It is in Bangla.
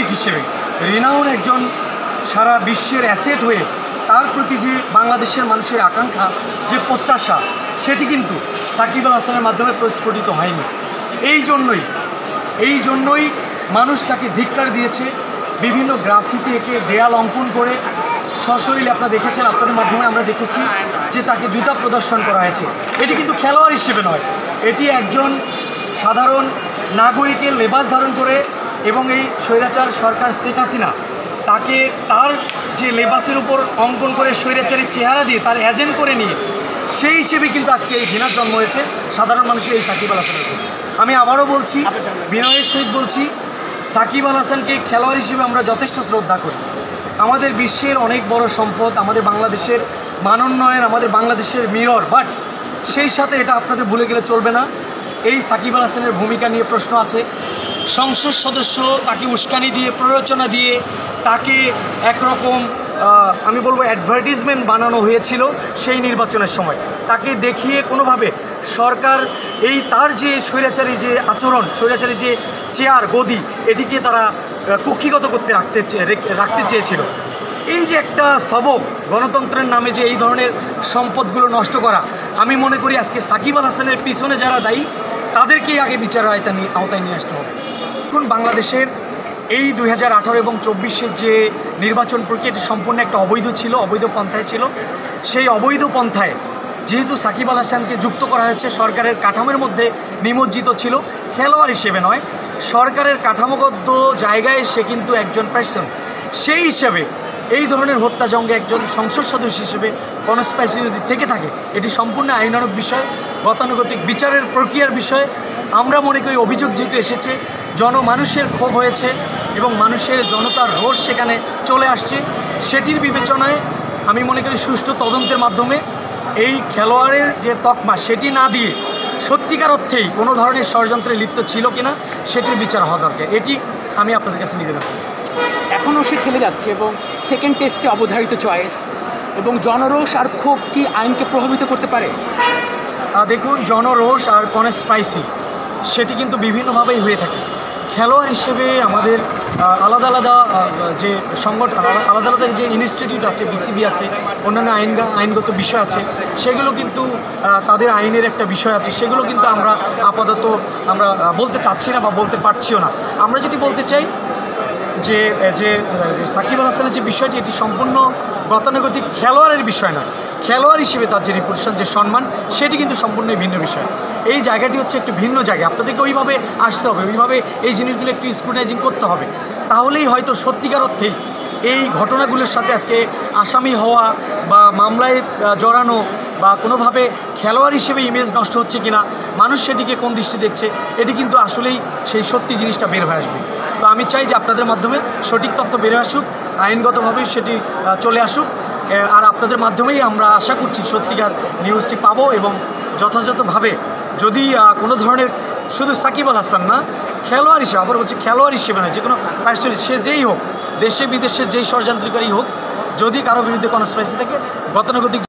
নাগরিক হিসেবে রিনাউন একজন সারা বিশ্বের অ্যাসেট হয়ে তার প্রতি যে বাংলাদেশের মানুষের আকাঙ্ক্ষা, যে প্রত্যাশা, সেটি কিন্তু সাকিব আল হাসানের মাধ্যমে প্রস্ফুটিত হয়নি। এই জন্যই মানুষ তাকে ধিক্কার দিয়েছে। বিভিন্ন গ্রাফিতি এঁকে দেয়াল অঙ্কন করে সশরীরে আপনারা দেখেছেন, আপনাদের মাধ্যমে আমরা দেখেছি যে তাকে জুতা প্রদর্শন করা হয়েছে। এটি কিন্তু খেলোয়াড় হিসেবে নয়, এটি একজন সাধারণ নাগরিকের লেবাস ধারণ করে এবং এই স্বৈরাচার সরকার শেখ হাসিনা তাকে তার যে লেবাসের উপর অঙ্কন করে স্বৈরাচারের চেহারা দিয়ে তার এজেন্ট করে নিয়ে সেই হিসেবে কিন্তু আজকে এই ঘৃণার জন্ম হয়েছে সাধারণ মানুষের এই সাকিব আল হাসানের। আমি আবারও বলছি, বিনয়ের সহিত বলছি, সাকিব আল হাসানকে খেলোয়াড় হিসেবে আমরা যথেষ্ট শ্রদ্ধা করি। আমাদের বিশ্বের অনেক বড় সম্পদ, আমাদের বাংলাদেশের মানোন্নয়ন, আমাদের বাংলাদেশের মিরর। বাট সেই সাথে এটা আপনাদের ভুলে গেলে চলবে না, এই সাকিব আল হাসানের ভূমিকা নিয়ে প্রশ্ন আছে। সংসদ সদস্য তাকে উস্কানি দিয়ে, প্ররোচনা দিয়ে তাকে একরকম আমি বলবো অ্যাডভার্টিজমেন্ট বানানো হয়েছিল সেই নির্বাচনের সময়। তাকে দেখিয়ে কোনোভাবে সরকার এই তার যে স্বৈরাচারী যে আচরণ, স্বৈরাচারী যে চেয়ার গদি, এটিকে তারা কুক্ষিগত করতে রাখতে চেয়েছিল। এই যে একটা সবক গণতন্ত্রের নামে যে এই ধরনের সম্পদগুলো নষ্ট করা, আমি মনে করি আজকে সাকিব আল হাসানের পিছনে যারা দায়ী তাদেরকেই আগে বিচারের আওতায় নিয়ে আসতে হবে। এখন বাংলাদেশের এই 2018 এবং 24-এর যে নির্বাচন প্রক্রিয়াটি সম্পূর্ণ একটা অবৈধ ছিল, অবৈধ পন্থায় ছিল। সেই অবৈধ পন্থায় যেহেতু সাকিব আল হাসানকে যুক্ত করা হয়েছে, সরকারের কাঠামোর মধ্যে নিমজ্জিত ছিল, খেলোয়াড় হিসেবে নয়, সরকারের কাঠামোগত জায়গায় সে কিন্তু একজন পার্সন। সেই হিসেবে এই ধরনের হত্যাযজ্ঞে একজন সংসদ সদস্য হিসেবে কনস্পাইসি যদি থেকে থাকে, এটি সম্পূর্ণ আইনানুগ বিষয়, গতানুগতিক বিচারের প্রক্রিয়ার বিষয়। আমরা মনে করি অভিযোগ যেহেতু এসেছে, জনমানুষের ক্ষোভ হয়েছে এবং মানুষের জনতার রোষ সেখানে চলে আসছে, সেটির বিবেচনায় আমি মনে করি সুষ্ঠু তদন্তের মাধ্যমে এই খেলোয়াড়ের যে তকমা সেটি না দিয়ে সত্যিকার অর্থেই কোনো ধরনের ষড়যন্ত্রে লিপ্ত ছিল কিনা সেটির বিচার হওয়া দরকার। এটি আমি আপনাদের কাছে নিবেদন করি। এখনও সে খেলে যাচ্ছে এবং সেকেন্ড টেস্টে অবধারিত চয়েস, এবং জনরোষ আর ক্ষোভ কি আইনকে প্রভাবিত করতে পারে? দেখুন, জনরোষ আর কনস্পাইসি সেটি কিন্তু বিভিন্নভাবেই হয়ে থাকে। খেলোয়াড় হিসেবে আমাদের আলাদা আলাদা যে সংগঠন, আলাদা আলাদা যে ইনস্টিটিউট আছে, বিসিবি আছে, অন্যান্য আইনগত বিষয় আছে, সেগুলো কিন্তু তাদের আইনের একটা বিষয় আছে, সেগুলো কিন্তু আমরা আপাতত আমরা বলতে চাচ্ছি না বা বলতে পারছিও না। আমরা যেটি বলতে চাই যে সাকিব আল হাসানের যে বিষয়টি, এটি সম্পূর্ণ গতানুগতিক খেলোয়াড়ের বিষয় নয়। খেলোয়াড় হিসেবে তার যে রিপুটেশন, যে সম্মান, সেটি কিন্তু সম্পূর্ণই ভিন্ন বিষয়। এই জায়গাটি হচ্ছে একটু ভিন্ন জায়গা, আপনাদেরকে ওইভাবে আসতে হবে, ওইভাবে এই জিনিসগুলো একটু স্ক্রুটাইজিং করতে হবে। তাহলেই হয়তো সত্যিকার অর্থেই এই ঘটনাগুলোর সাথে আজকে আসামি হওয়া বা মামলায় জড়ানো বা কোনোভাবে খেলোয়াড় হিসেবে ইমেজ নষ্ট হচ্ছে কিনা, মানুষ সেটিকে কোন দৃষ্টি দেখছে, এটি কিন্তু আসলেই সেই সত্যি জিনিসটা বের হয়ে আসবে। তো আমি চাই যে আপনাদের মাধ্যমে সঠিক তথ্য বের আসুক, আইনগতভাবেই সেটি চলে আসুক, আর আপনাদের মাধ্যমেই আমরা আশা করছি সত্যিকার নিউজটি পাবো এবং যথাযথভাবে যদি কোনো ধরনের, শুধু সাকিব আল হাসান না, খেলোয়াড় হিসেবে, আবার বলছি খেলোয়াড় হিসেবে নয়, যে কোনো পার্সন, সে যেই হোক, দেশে বিদেশে যেই ষড়যন্ত্রকারী হোক, যদি কারো বিরুদ্ধে কনস্পাইসি থাকে, গতানুগতিক